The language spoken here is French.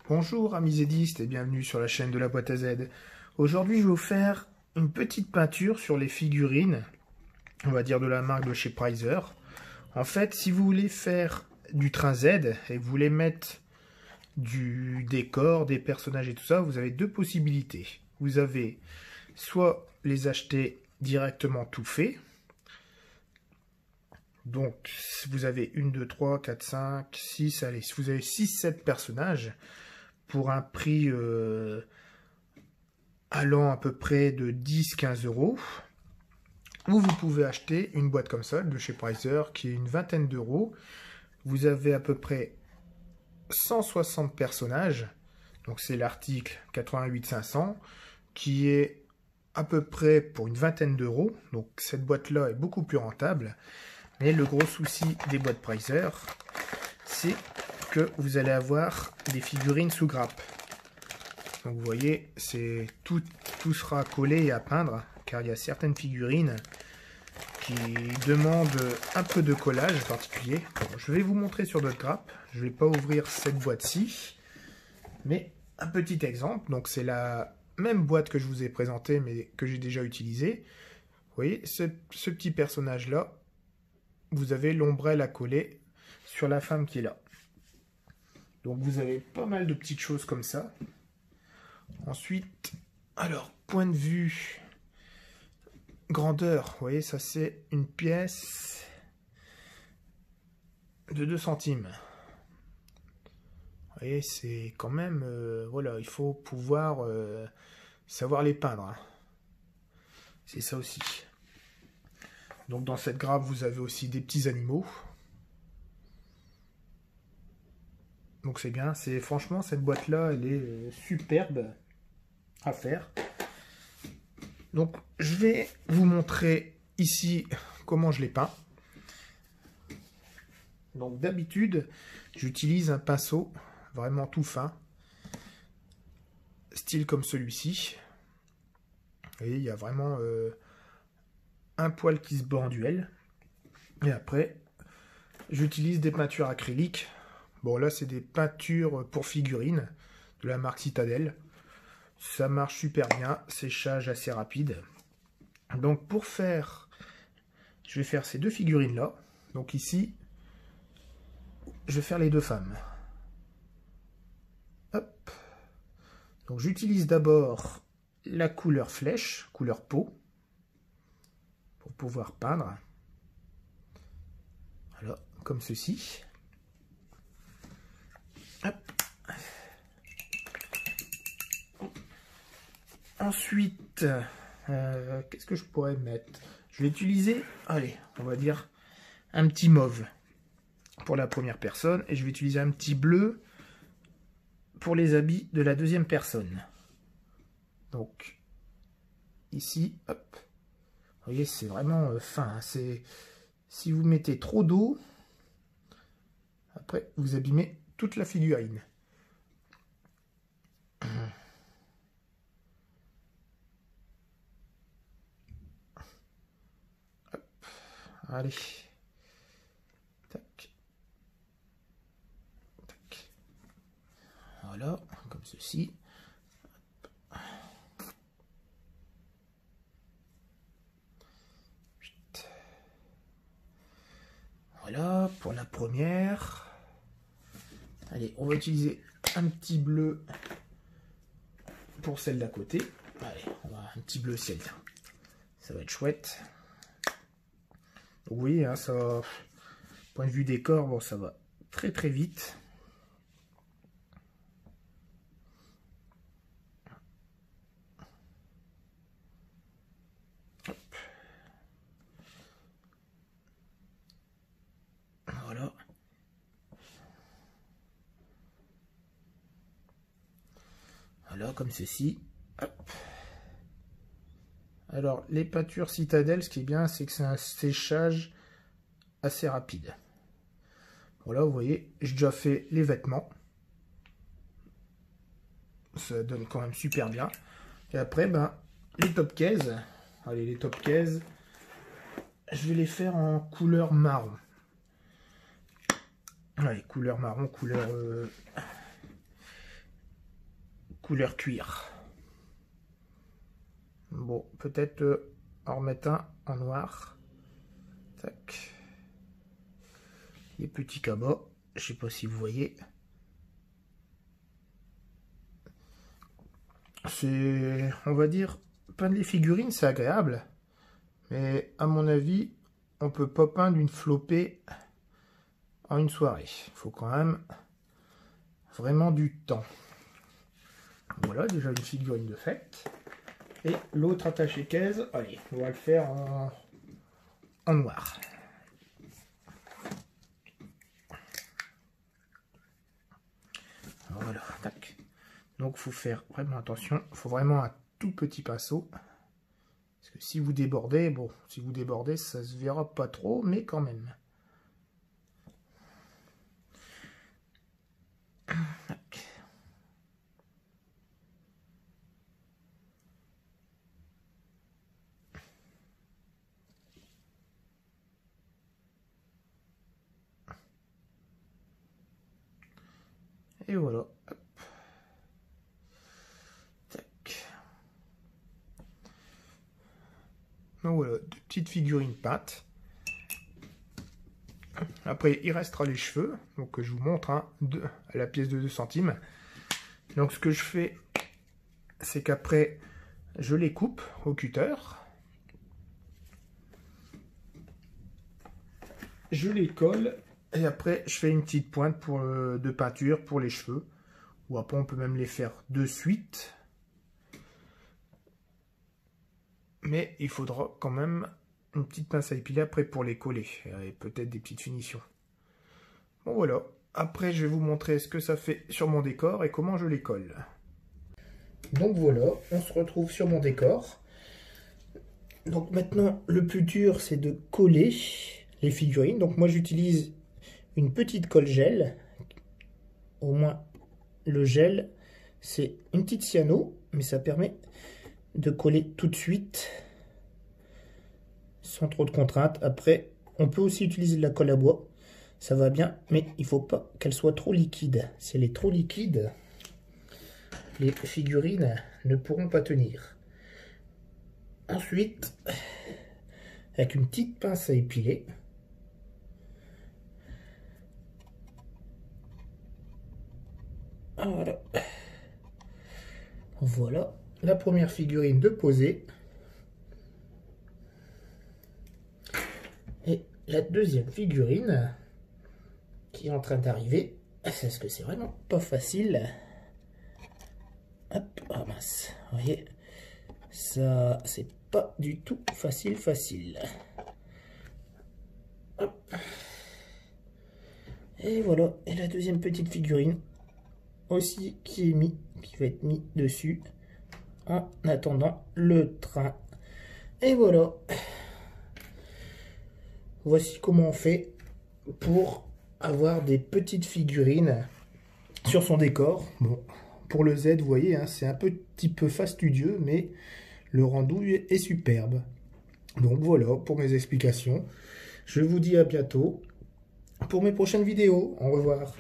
Bonjour amis zédistes et bienvenue sur la chaîne de la boîte à Z. Aujourd'hui je vais vous faire une petite peinture sur les figurines, on va dire de la marque de chez Preiser. En fait, si vous voulez faire du train Z et que vous voulez mettre du décor, des personnages et tout ça, vous avez deux possibilités. Vous avez soit les acheter directement tout fait. Donc vous avez 1, 2, 3, 4, 5, 6, allez, si vous avez 6-7 personnages, pour un prix allant à peu près de 10-15 €. Ou vous pouvez acheter une boîte comme ça de chez Preiser qui est une vingtaine d'euros. Vous avez à peu près 160 personnages. Donc c'est l'article 88-500 qui est à peu près pour une vingtaine d'euros. Donc cette boîte-là est beaucoup plus rentable. Mais le gros souci des boîtes Preiser, c'est que vous allez avoir des figurines sous grappe. Donc vous voyez, c'est tout sera collé et à peindre, car il y a certaines figurines qui demandent un peu de collage particulier. Bon, je vais vous montrer sur d'autres grappes. Je ne vais pas ouvrir cette boîte-ci, mais un petit exemple. Donc c'est la même boîte que je vous ai présentée, mais que j'ai déjà utilisée. Vous voyez, ce petit personnage-là, vous avez l'ombrelle à coller sur la femme qui est là. Donc vous avez pas mal de petites choses comme ça. Ensuite, alors, point de vue grandeur, vous voyez, ça c'est une pièce de 2 centimes. Vous voyez, c'est quand même, voilà, il faut pouvoir savoir les peindre. Hein. C'est ça aussi. Donc dans cette grappe, vous avez aussi des petits animaux. Donc c'est bien, franchement cette boîte là elle est superbe à faire. Donc je vais vous montrer ici comment je les peins. Donc d'habitude j'utilise un pinceau vraiment tout fin, style comme celui-ci. Vous voyez, il y a vraiment un poil qui se bat en duel. Et après j'utilise des peintures acryliques. Bon là c'est des peintures pour figurines de la marque Citadel. Ça marche super bien, séchage assez rapide. Donc pour faire, je vais faire ces deux figurines là. Donc ici, je vais faire les deux femmes. Hop. Donc j'utilise d'abord la couleur flèche, couleur peau, pour pouvoir peindre. Voilà, comme ceci. Hop. Ensuite, qu'est-ce que je pourrais mettre? Je vais utiliser, allez, on va dire un petit mauve pour la première personne et je vais utiliser un petit bleu pour les habits de la deuxième personne. Donc ici, hop, vous voyez, c'est vraiment fin. C'est si vous mettez trop d'eau, après vous abîmez toute la figurine. Hop. Allez. Tac. Tac. Voilà, comme ceci. Voilà, pour la première. Allez, on va utiliser un petit bleu pour celle d'à côté. Allez, on va un petit bleu ciel. Ça va être chouette. Oui, hein, ça, point de vue décor, bon, ça va très très vite. Hop. Voilà. Voilà, comme ceci. Hop. Alors, les peintures Citadel, ce qui est bien, c'est que c'est un séchage assez rapide. Voilà, vous voyez, j'ai déjà fait les vêtements. Ça donne quand même super bien. Et après, ben, les top cases. Allez, les top cases, je vais les faire en couleur marron. Allez, couleur marron, couleur couleur cuir. Bon, peut-être en remettre un en noir. Tac. Les petits cabas, je sais pas si vous voyez. C'est, on va dire, peindre les figurines, c'est agréable. Mais à mon avis, on peut pas peindre une flopée en une soirée. Il faut quand même vraiment du temps. Voilà, déjà une figurine de fête. Et l'autre attaché caisse, allez, on va le faire en noir. Voilà, tac. Donc, il faut faire vraiment attention. Il faut vraiment un tout petit pinceau. Parce que si vous débordez, bon, si vous débordez, ça se verra pas trop, mais quand même. Tac. Et voilà. Hop. Tac. Donc voilà, deux petites figurines peintes. Après, il restera les cheveux. Donc je vous montre à la pièce de 2 centimes. Donc ce que je fais, c'est qu'après, je les coupe au cutter. Je les colle. Et après, je fais une petite pointe de peinture pour les cheveux. Ou après, on peut même les faire de suite. Mais il faudra quand même une petite pince à épiler après pour les coller. Et peut-être des petites finitions. Bon voilà. Après, je vais vous montrer ce que ça fait sur mon décor et comment je les colle. Donc voilà, on se retrouve sur mon décor. Donc maintenant, le plus dur, c'est de coller les figurines. Donc moi, j'utilise une petite colle gel. Au moins, le gel, c'est une petite cyano, mais ça permet de coller tout de suite sans trop de contraintes. Après, on peut aussi utiliser de la colle à bois. Ça va bien, mais il ne faut pas qu'elle soit trop liquide. Si elle est trop liquide, les figurines ne pourront pas tenir. Ensuite, avec une petite pince à épiler, voilà. Voilà la première figurine de poser. Et la deuxième figurine qui est en train d'arriver. Parce que c'est vraiment pas facile. Hop, oh mince. Vous voyez, ça, c'est pas du tout facile. Hop. Et voilà. Et la deuxième petite figurine aussi qui va être mis dessus en attendant le train. Et voilà. Voici comment on fait pour avoir des petites figurines sur son décor. Bon, pour le Z, vous voyez, hein, c'est un petit peu fastidieux, mais le rendu est superbe. Donc voilà pour mes explications. Je vous dis à bientôt pour mes prochaines vidéos. Au revoir.